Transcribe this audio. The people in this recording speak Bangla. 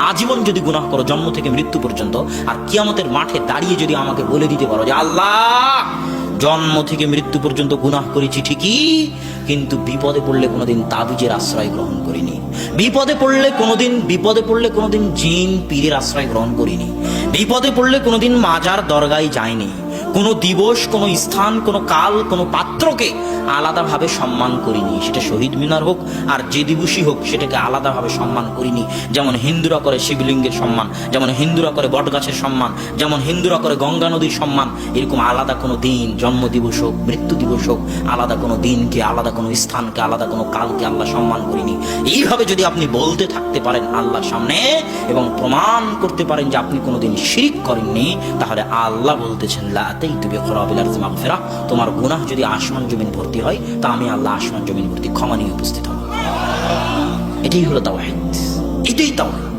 আজীবন যদি গুনাহ করো জন্ম থেকে মৃত্যু পর্যন্ত, আর কিয়ামতের মাঠে দাঁড়িয়ে যদি আমাকে বলে দিতে পারো যে আল্লাহ জন্ম থেকে মৃত্যু পর্যন্ত গুনাহ করেছি ঠিকই, কিন্তু বিপদে পড়লে কোনোদিন তাবিজের আশ্রয় গ্রহণ করিনি, বিপদে পড়লে কোনোদিন জিন পীরের আশ্রয় গ্রহণ করিনি, বিপদে পড়লে কোনোদিন মাজার দরগায় যায়নি, কোনো দিবস, কোনো স্থান, কোনো কাল, কোনো পাত্রকে আলাদাভাবে সম্মান করিনি, সেটা শহীদ মিনার হোক আর যে দিবসই হোক সেটাকে আলাদাভাবে সম্মান করিনি। যেমন হিন্দুরা করে শিবলিঙ্গের সম্মান, যেমন হিন্দুরা করে বটগাছের সম্মান, যেমন হিন্দুরা করে গঙ্গা নদীর সম্মান, এরকম আলাদা কোনো দিন, জন্ম দিবস হোক, মৃত্যু দিবস হোক, আলাদা কোনো দিনকে, আলাদা কোনো স্থানকে, আলাদা কোনো কালকে আল্লাহ সম্মান করিনি। এইভাবে যদি আপনি বলতে থাকতে পারেন আল্লাহর সামনে এবং প্রমাণ করতে পারেন যে আপনি কোনোদিন শিরক করেননি, তাহলে আল্লাহ বলতেছেন লা আতাইতু বিকরাবিল আরদি মাগফিরাহ, তোমার গুনাহ যদি আসমান জমিন ভর্তি হয় তা আমি আল্লাহ আসমান জমিন ভর্তি ক্ষমা নিয়ে উপস্থিত হব। এটাই হলো তাওহীদ, এটাই তাওহীদ।